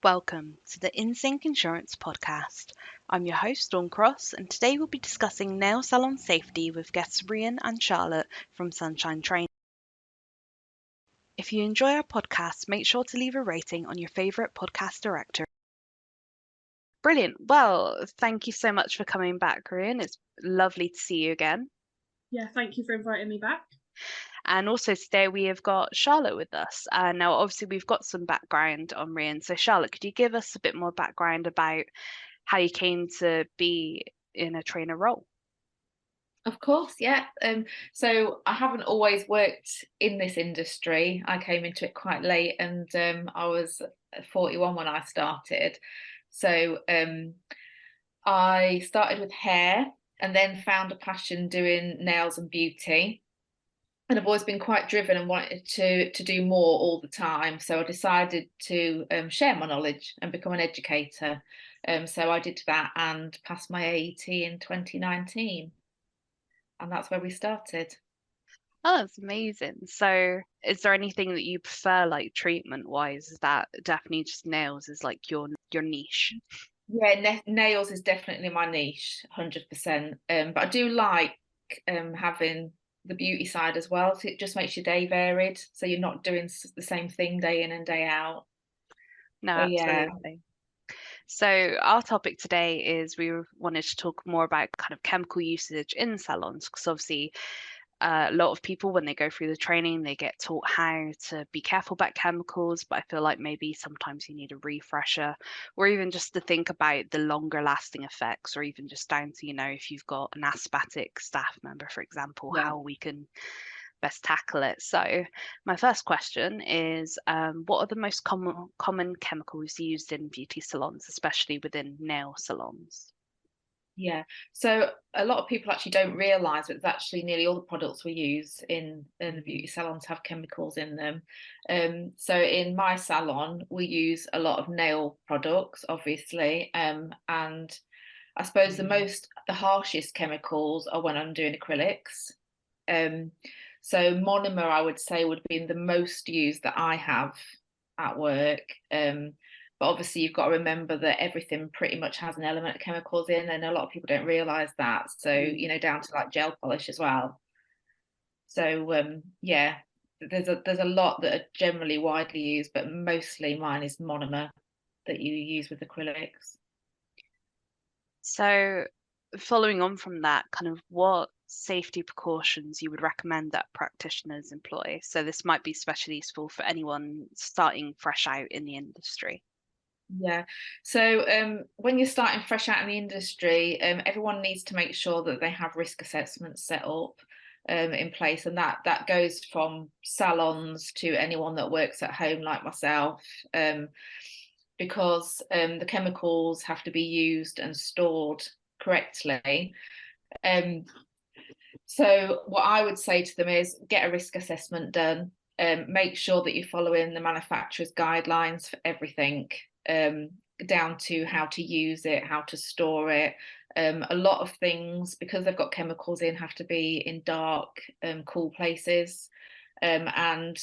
Welcome to the Insync Insurance podcast. I'm your host, Dawn Cross, and today we'll be discussing nail salon safety with guests Rian and Charlotte from Sunshine Training. If you enjoy our podcast, make sure to leave a rating on your favourite podcast directory. Brilliant. Well, thank you so much for coming back, Rian. It's lovely to see you again. Yeah, thank you for inviting me back. And also today we have got Charlotte with us. Now, obviously, we've got some background on Rian. So, Charlotte, could you give us a bit more background about how you came to be in a trainer role? Of course, yeah. So I haven't always worked in this industry. I came into it quite late, and I was 41 when I started. So I started with hair and then found a passion doing nails and beauty. And I've always been quite driven and wanted to do more all the time. So I decided to share my knowledge and become an educator. So I did that and passed my AET in 2019. And that's where we started. Oh, that's amazing. So, is there anything that you prefer, like treatment wise? Is that definitely just nails is like your niche? Yeah, nails is definitely my niche, 100%. But I do like having the beauty side as well. So it just makes your day varied. So you're not doing the same thing day in and day out. No, So yeah. absolutely. So, our topic today is we wanted to talk more about kind of chemical usage in salons, because obviously a lot of people, when they go through the training, they get taught how to be careful about chemicals, but I feel like maybe sometimes you need a refresher, or even just to think about the longer lasting effects, or even just down to, if you've got an asthmatic staff member, for example, Yeah. how we can best tackle it. So, my first question is, what are the most common chemicals used in beauty salons, especially within nail salons? Yeah, so a lot of people actually don't realise that actually nearly all the products we use in the beauty salons have chemicals in them. So in my salon, we use a lot of nail products, obviously, and I suppose the harshest chemicals are when I'm doing acrylics. So monomer, I would say, would be the most used that I have at work. But obviously, you've got to remember that everything pretty much has an element of chemicals in, and a lot of people don't realise that. So, down to like gel polish as well. So, yeah, there's a lot that are generally widely used, but mostly mine is monomer that you use with acrylics. So, following on from that, kind of what safety precautions you would recommend that practitioners employ? So, this might be especially useful for anyone starting fresh out in the industry. Yeah. So when you're starting fresh out in the industry, everyone needs to make sure that they have risk assessments set up in place, and that goes from salons to anyone that works at home like myself, because the chemicals have to be used and stored correctly. So what I would say to them is get a risk assessment done. Make sure that you're following the manufacturer's guidelines for everything, down to how to use it, how to store it. A lot of things, because they've got chemicals in, have to be in dark, cool places. And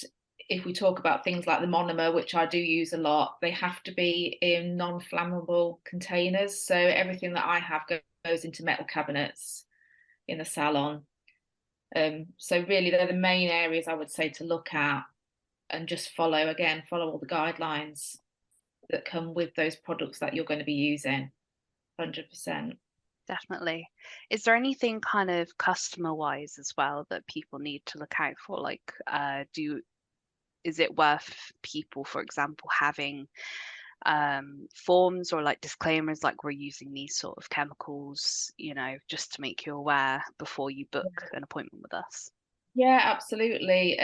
if we talk about things like the monomer, which I do use a lot, they have to be in non-flammable containers. So everything that I have goes into metal cabinets in the salon. So really they're the main areas I would say to look at, and just follow all the guidelines that come with those products that you're going to be using. 100%. Definitely. Is there anything kind of customer wise as well that people need to look out for? Like, is it worth people, for example, having forms or like disclaimers like we're using these sort of chemicals, just to make you aware before you book an appointment with us? Yeah, absolutely.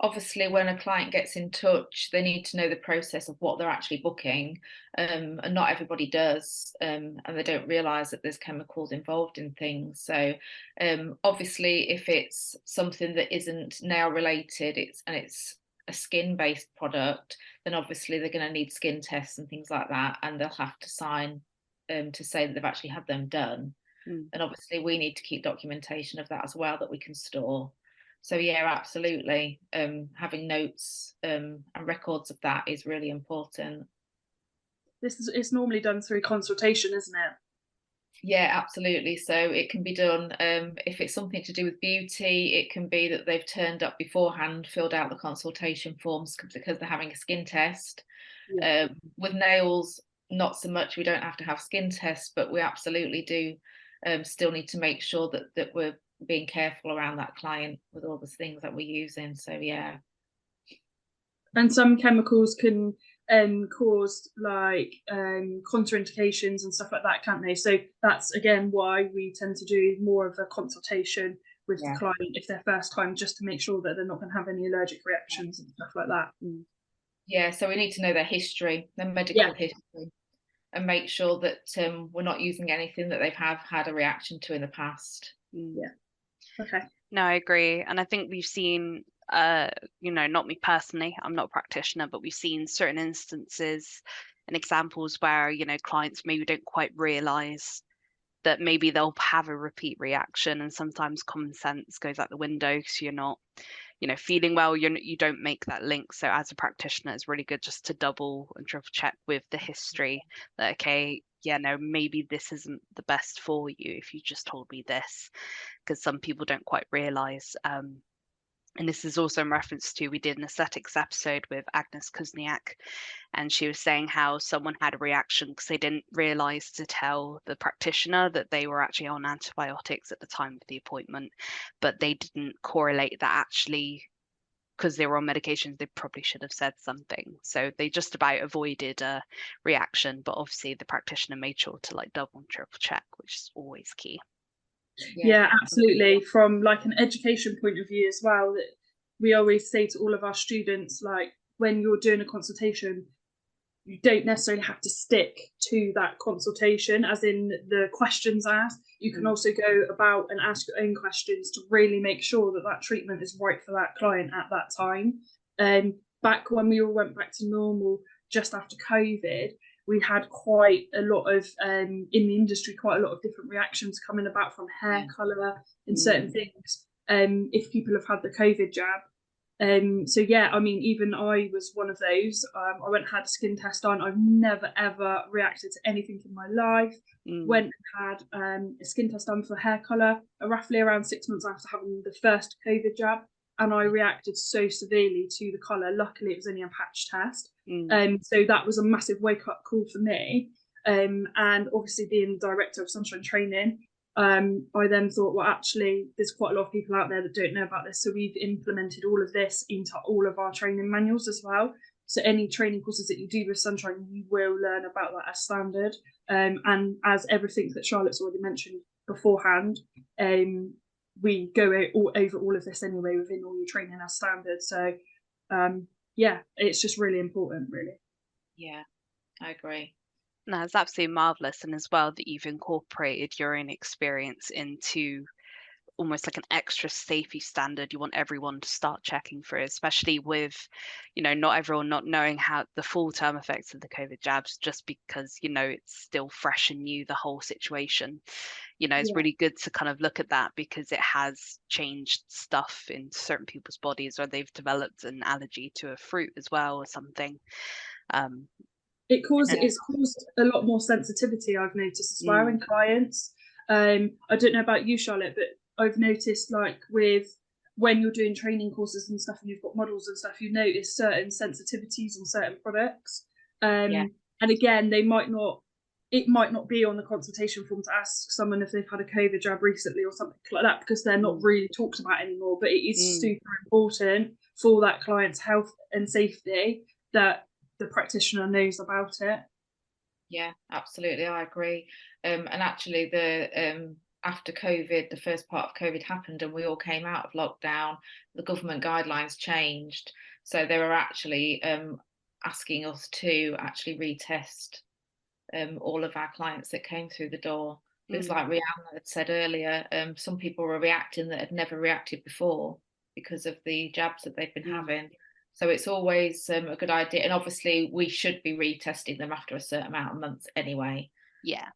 Obviously, when a client gets in touch, they need to know the process of what they're actually booking, and not everybody does, and they don't realise that there's chemicals involved in things. So, obviously, if it's something that isn't nail related, it's a skin-based product, then obviously they're going to need skin tests and things like that, and they'll have to sign to say that they've actually had them done. And obviously, we need to keep documentation of that as well that we can store. So yeah, absolutely. Having notes and records of that is really important. It's normally done through consultation, isn't it? Yeah, absolutely. So it can be done if it's something to do with beauty. It can be that they've turned up beforehand, filled out the consultation forms because they're having a skin test. Yeah. With nails, not so much. We don't have to have skin tests, but we absolutely do still need to make sure that we're being careful around that client with all the things that we're using. So yeah. And some chemicals can cause like contraindications and stuff like that, can't they? So that's again why we tend to do more of a consultation with the client if they're first time, just to make sure that they're not going to have any allergic reactions and stuff like that. Yeah, so we need to know their history, their medical history, and make sure that we're not using anything that they've had a reaction to in the past. Yeah. Okay. No, I agree. And I think we've seen, not me personally, I'm not a practitioner, but we've seen certain instances and examples where, clients maybe don't quite realize that maybe they'll have a repeat reaction, and sometimes common sense goes out the window because you're not, feeling well, you don't make that link. So as a practitioner, it's really good just to double and triple check with the history that, okay, yeah, no, maybe this isn't the best for you if you just told me this, because some people don't quite realize. And this is also in reference to, we did an aesthetics episode with Agnes Kuzniak, and she was saying how someone had a reaction because they didn't realize to tell the practitioner that they were actually on antibiotics at the time of the appointment, but they didn't correlate that actually because they were on medications, they probably should have said something. So they just about avoided a reaction, but obviously the practitioner made sure to like double and triple check, which is always key. Yeah, absolutely. From like an education point of view as well, that we always say to all of our students, like when you're doing a consultation, you don't necessarily have to stick to that consultation, as in the questions asked. You can also go about and ask your own questions to really make sure that that treatment is right for that client at that time. Back when we all went back to normal just after COVID, we had quite a lot of in the industry, quite a lot of different reactions coming about from hair colour and certain things. If people have had the COVID jab. So yeah, I mean, even I was one of those. I went and had a skin test done. I've never ever reacted to anything in my life. Went and had a skin test done for hair colour roughly around 6 months after having the first COVID jab, and I reacted so severely to the colour. Luckily, it was only a patch test. So that was a massive wake up call for me. And obviously, being the director of Sunshine Training, I then thought, well, actually, there's quite a lot of people out there that don't know about this. So we've implemented all of this into all of our training manuals as well. So any training courses that you do with Sunshine, you will learn about that as standard. And as everything that Charlotte's already mentioned beforehand, we go over all of this anyway within all your training as standard. So yeah, it's just really important, really. Yeah, I agree. No, it's absolutely marvelous, and as well that you've incorporated your own experience into almost like an extra safety standard you want everyone to start checking through, especially with, not everyone not knowing how the full term effects of the COVID jabs, just because, it's still fresh and new, the whole situation. It's really good to kind of look at that because it has changed stuff in certain people's bodies, or they've developed an allergy to a fruit as well or something. It's caused a lot more sensitivity, I've noticed as well in clients. I don't know about you, Charlotte, but I've noticed like with when you're doing training courses and stuff and you've got models and stuff, you notice certain sensitivities on certain products. And again, it might not be on the consultation form to ask someone if they've had a COVID jab recently or something like that, because they're not really talked about anymore. But it is super important for that client's health and safety that the practitioner knows about it. Yeah, absolutely, I agree. And actually, the after COVID, the first part of COVID happened, and we all came out of lockdown. The government guidelines changed, so they were actually asking us to actually retest all of our clients that came through the door. It's like Rihanna had said earlier, some people were reacting that had never reacted before because of the jabs that they've been having. So it's always a good idea. And obviously we should be retesting them after a certain amount of months anyway. Yeah,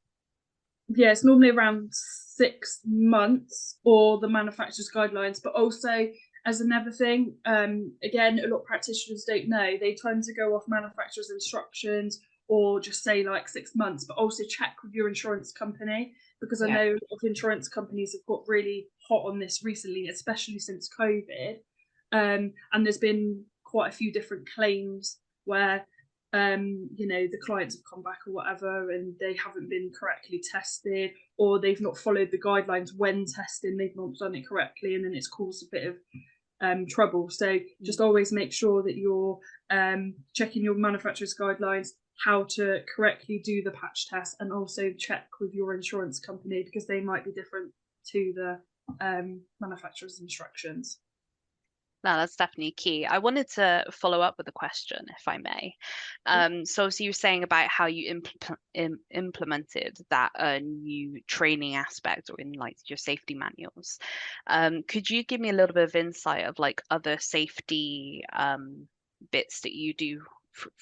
it's normally around 6 months or the manufacturer's guidelines, but also as another thing, again, a lot of practitioners don't know, they tend to go off manufacturer's instructions or just say like 6 months, but also check with your insurance company, because I know a lot of insurance companies have got really hot on this recently, especially since COVID. And there's been quite a few different claims where the clients have come back or whatever and they haven't been correctly tested, or they've not followed the guidelines when testing, they've not done it correctly, and then it's caused a bit of trouble. So just always make sure that you're checking your manufacturer's guidelines, how to correctly do the patch test, and also check with your insurance company, because they might be different to the manufacturer's instructions. No, that's definitely key. I wanted to follow up with a question, if I may. So you were saying about how you implemented that new training aspect, or in like your safety manuals. Could you give me a little bit of insight of like other safety bits that you do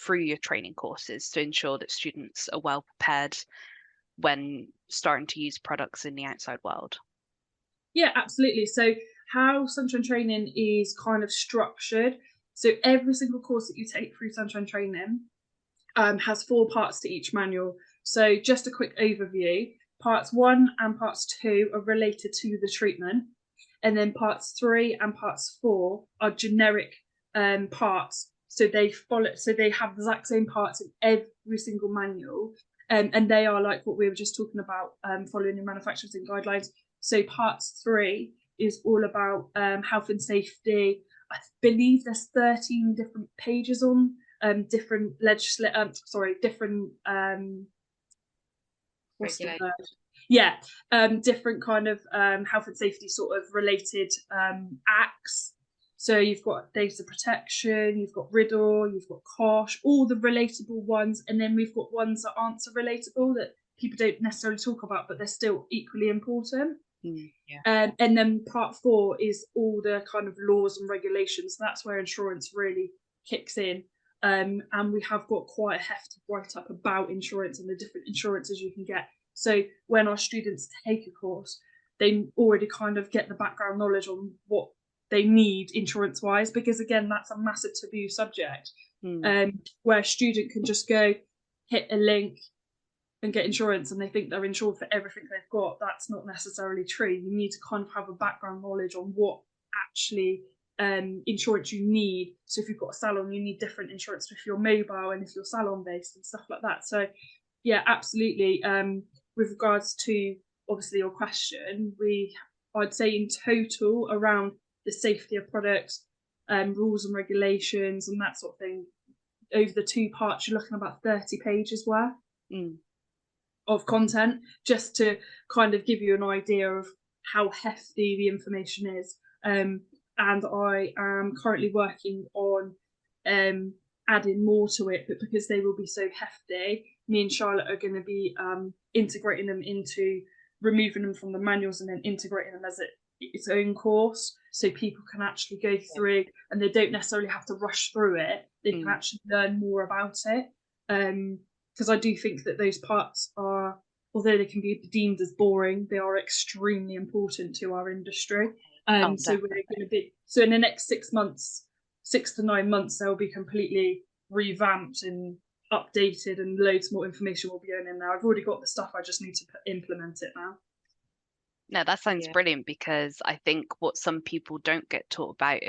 through your training courses to ensure that students are well prepared when starting to use products in the outside world? Yeah, absolutely. So how Sunshine Training is kind of structured. So every single course that you take through Sunshine Training has 4 parts to each manual. So just a quick overview. Parts 1 and parts 2 are related to the treatment. And then parts 3 and parts 4 are generic parts. So they have the exact same parts in every single manual. And they are like what we were just talking about, following the manufacturers and guidelines. So parts 3 is all about health and safety. I believe there's 13 different pages on different different what's the word? Yeah, different kind of health and safety sort of related acts. So you've got data protection, you've got RIDDOR, you've got COSH, all the relatable ones, and then we've got ones that aren't so relatable that people don't necessarily talk about, but they're still equally important. And then part 4 is all the kind of laws and regulations. That's where insurance really kicks in. And we have got quite a hefty write-up about insurance and the different insurances you can get. So when our students take a course, they already kind of get the background knowledge on what they need insurance-wise, because again, that's a massive taboo subject, where a student can just go hit a link and get insurance and they think they're insured for everything they've got. That's not necessarily true. You need to kind of have a background knowledge on what actually insurance you need. So if you've got a salon, you need different insurance if you're mobile and if you're salon based and stuff like that. So yeah, absolutely. With regards to obviously your question, I'd say in total around the safety of products, rules and regulations and that sort of thing, over the 2 parts, you're looking about 30 pages worth of content, just to kind of give you an idea of how hefty the information is. And I am currently working on adding more to it, but because they will be so hefty, me and Charlotte are going to be integrating them into, removing them from the manuals and then integrating them as its own course, so people can actually go through and they don't necessarily have to rush through it. They can actually learn more about it. Because I do think that those parts are, although they can be deemed as boring, they are extremely important to our industry. So we're going to be, so in the next 6 months, 6 to 9 months, they'll be completely revamped and updated, and loads more information will be going in there. I've already got the stuff, I just need to implement it now. No, that sounds brilliant, because I think what some people don't get taught about,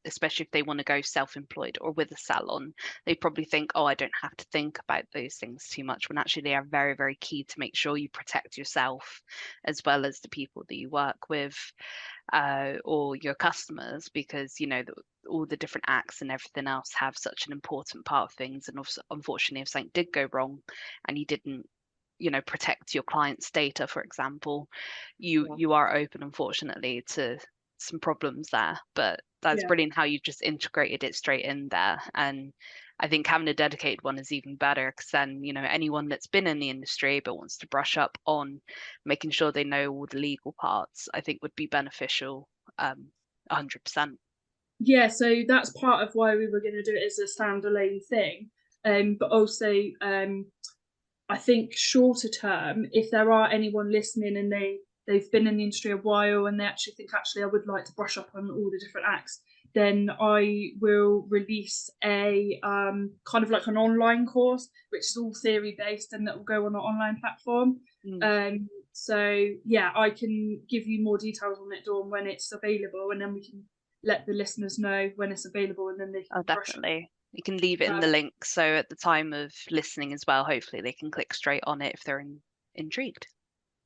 especially if they want to go self-employed or with a salon, they probably think, oh, I don't have to think about those things too much, when actually they are very, very key to make sure you protect yourself as well as the people that you work with, or your customers, because all the different acts and everything else have such an important part of things. And unfortunately, if something did go wrong and you didn't protect your client's data, for example, you are open, unfortunately, to some problems there. But that's brilliant how you just integrated it straight in there. And I think having a dedicated one is even better, because then anyone that's been in the industry but wants to brush up on making sure they know all the legal parts, I think would be beneficial 100%. Yeah, so that's part of why we were going to do it as a standalone thing, but also I think shorter term, if there are anyone listening and they've been in the industry a while and they actually think, I would like to brush up on all the different acts, then I will release a kind of like an online course, which is all theory based, and that will go on an online platform. So yeah, I can give you more details on it, Dawn, when it's available, and then we can let the listeners know when it's available, and then they can definitely. You can leave it in the link, so at the time of listening as well, hopefully they can click straight on it if they're intrigued.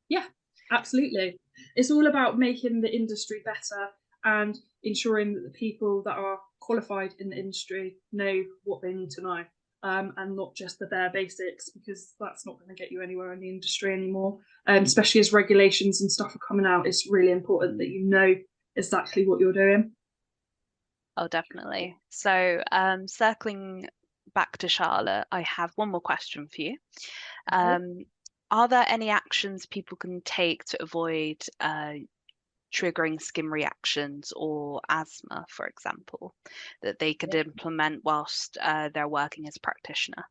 Yeah, absolutely. It's all about making the industry better and ensuring that the people that are qualified in the industry know what they need to know, and not just the bare basics, because that's not going to get you anywhere in the industry anymore. Especially as regulations and stuff are coming out, it's really important that you know exactly what you're doing. Oh, definitely. So circling back to Charlotte, I have one more question for you. Are there any actions people can take to avoid triggering skin reactions or asthma, for example, that they could implement whilst they're working as a practitioner?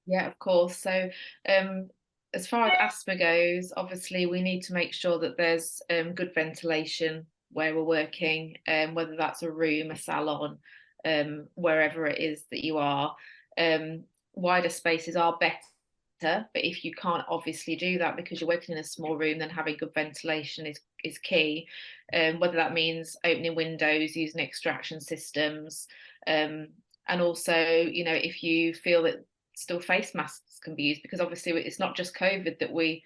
Yeah, of course. So as far as asthma goes, obviously we need to make sure that there's good ventilation where we're working, whether that's a room, a salon, wherever it is that you are. Wider spaces are better, but if you can't obviously do that because you're working in a small room, then having good ventilation is key. Whether that means opening windows, using extraction systems, and also, you know, if you feel that still face masks can be used, because obviously it's not just COVID that we've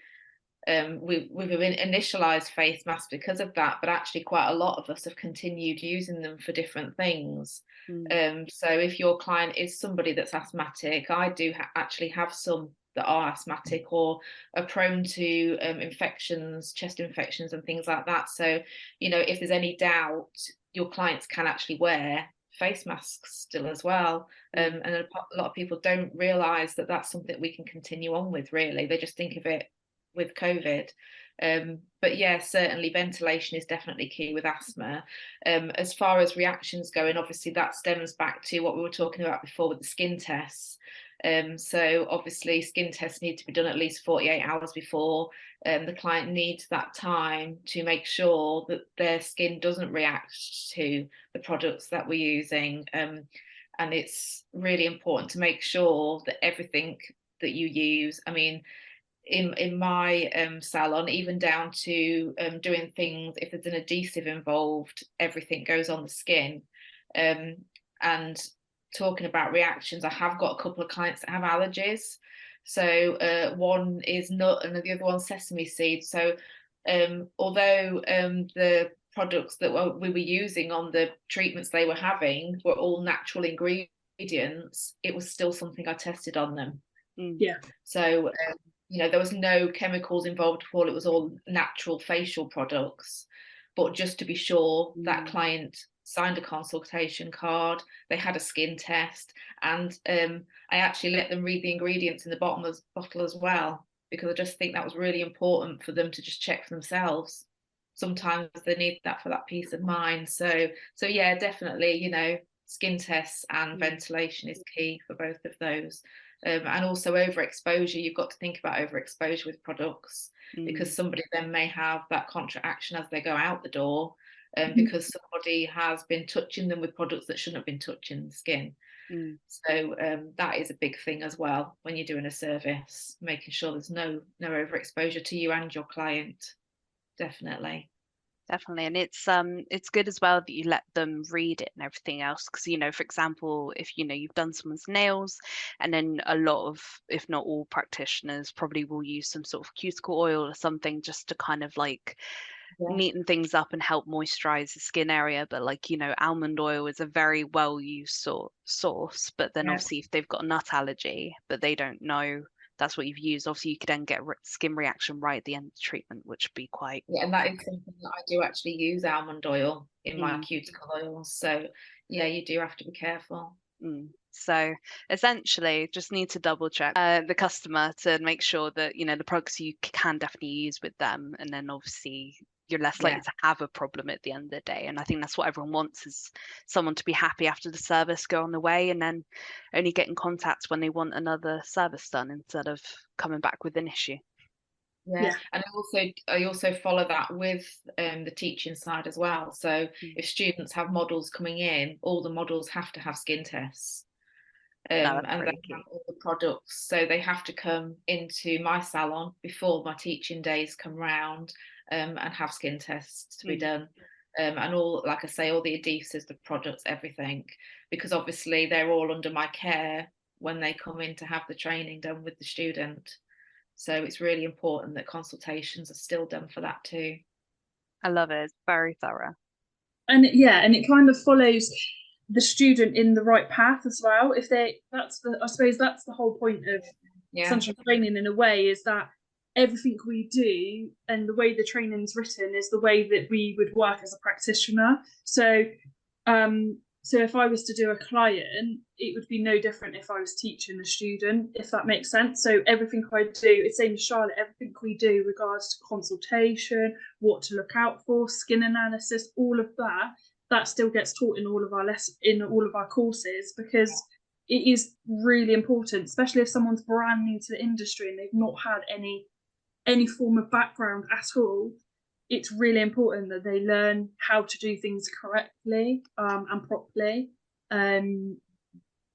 initialized face masks because of that, but actually quite a lot of us have continued using them for different things. So if your client is somebody that's asthmatic, I do actually have some that are asthmatic or are prone to infections, chest infections and things like that. So, you know, if there's any doubt, your clients can actually wear face masks still as well. And a lot of people don't realize that that's something we can continue on with, really. They just think of it with COVID. But yeah, certainly ventilation is definitely key with asthma. As far as reactions go, and obviously that stems back to what we were talking about before with the skin tests. So obviously skin tests need to be done at least 48 hours before. The client needs that time to make sure that their skin doesn't react to the products that we're using. And it's really important to make sure that everything that you use, I mean, in my salon, even down to doing things, if there's an adhesive involved, everything goes on the skin. And talking about reactions, I have got a couple of clients that have allergies. So one is nut and the other one's sesame seed. So although the products that we were using on the treatments they were having were all natural ingredients, it was still something I tested on them. Yeah. So you know, there was no chemicals involved at all. It was all natural facial products. But just to be sure, that client signed a consultation card, they had a skin test, and I actually let them read the ingredients in the bottom of the bottle as well, because I just think that was really important for them to just check for themselves. Sometimes they need that for that peace of mind. So yeah, definitely, you know, skin tests and ventilation is key for both of those. And also overexposure, you've got to think about overexposure with products, because somebody then may have that contraction as they go out the door, because somebody has been touching them with products that shouldn't have been touching the skin. So that is a big thing as well when you're doing a service, making sure there's no overexposure to you and your client. Definitely. And it's good as well that you let them read it and everything else, because, you know, for example, if, you know, you've done someone's nails, and then a lot of, if not all, practitioners probably will use some sort of cuticle oil or something just to kind of like neaten things up and help moisturize the skin area. But like, you know, almond oil is a very well used source, but then obviously if they've got a nut allergy but they don't know that's what you've used, obviously you could then get skin reaction right at the end of the treatment, which would be quite and that is something that I do actually use almond oil in my cuticle oils. So yeah, you do have to be careful. So essentially just need to double check the customer to make sure that, you know, the products you can definitely use with them, and then obviously you're less likely to have a problem at the end of the day. And I think that's what everyone wants, is someone to be happy after the service, go on the way, and then only get in contact when they want another service done, instead of coming back with an issue. Yeah, and I also follow that with the teaching side as well. So if students have models coming in, all the models have to have skin tests. No, And really they have all the products, so they have to come into my salon before my teaching days come round, and have skin tests to be done, and all, like I say, all the adhesives, the products, everything, because obviously they're all under my care when they come in to have the training done with the student. So it's really important that consultations are still done for that too. I love it. It's very thorough. And it kind of follows the student in the right path as well. I suppose that's the whole point of sunshine training in a way, is that everything we do and the way the training's written is the way that we would work as a practitioner. So if I was to do a client, it would be no different if I was teaching a student, if that makes sense. So everything I do, it's same as Charlotte, everything we do regards to consultation, what to look out for, skin analysis, all of that still gets taught in all of our courses, because it is really important, especially if someone's brand new to the industry and they've not had any form of background at all. It's really important that they learn how to do things correctly and properly. We're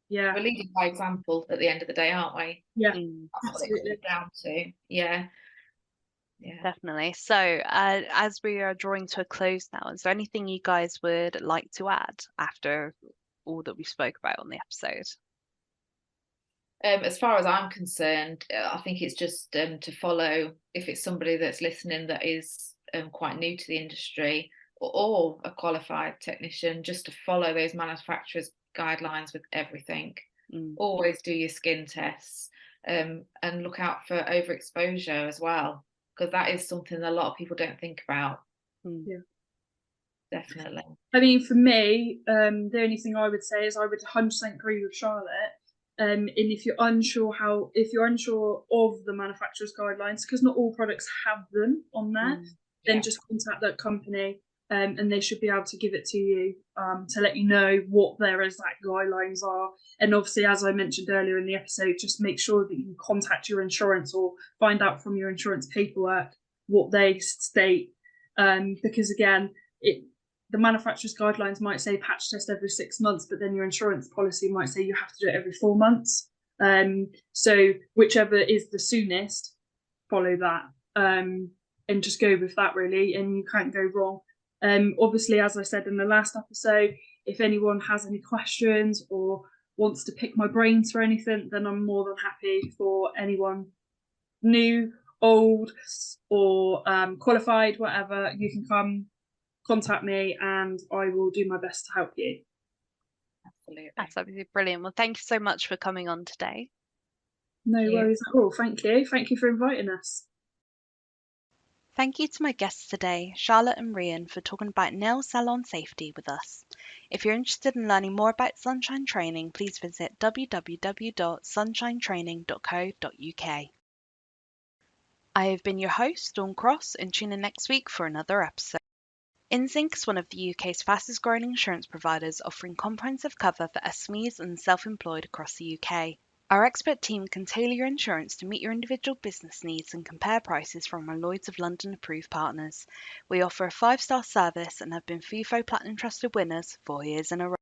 leading by example at the end of the day, aren't we? Yeah, that's what it comes down to. Yeah, definitely. So as we are drawing to a close now, is there anything you guys would like to add after all that we spoke about on the episode? As far as I'm concerned, I think it's just to follow, if it's somebody that's listening that is quite new to the industry, or a qualified technician, just to follow those manufacturers' guidelines with everything. Always do your skin tests, and look out for overexposure as well, because that is something that a lot of people don't think about. Definitely. I mean, for me, the only thing I would say is I would 100% agree with Charlotte. And if you're unsure of the manufacturer's guidelines, because not all products have them on there, then just contact that company, and they should be able to give it to you, to let you know what their exact guidelines are. And obviously, as I mentioned earlier in the episode, just make sure that you contact your insurance or find out from your insurance paperwork what they state, because again, the manufacturer's guidelines might say patch test every 6 months, but then your insurance policy might say you have to do it every 4 months. So whichever is the soonest, follow that, and just go with that really, and you can't go wrong. Obviously, as I said in the last episode, if anyone has any questions or wants to pick my brains for anything, then I'm more than happy for anyone new, old, or qualified, whatever. You can come contact me and I will do my best to help you. Absolutely. That's absolutely brilliant. Well, thank you so much for coming on today. No worries at all. Thank you. Thank you for inviting us. Thank you to my guests today, Charlotte and Rian, for talking about nail salon safety with us. If you're interested in learning more about Sunshine Training, please visit www.sunshinetraining.co.uk. I have been your host, Dawn Cross, and tune in next week for another episode. Insync is one of the UK's fastest growing insurance providers, offering comprehensive cover for SMEs and self-employed across the UK. Our expert team can tailor your insurance to meet your individual business needs and compare prices from our Lloyd's of London approved partners. We offer a 5-star service and have been FIFO Platinum Trusted winners 4 years in a row.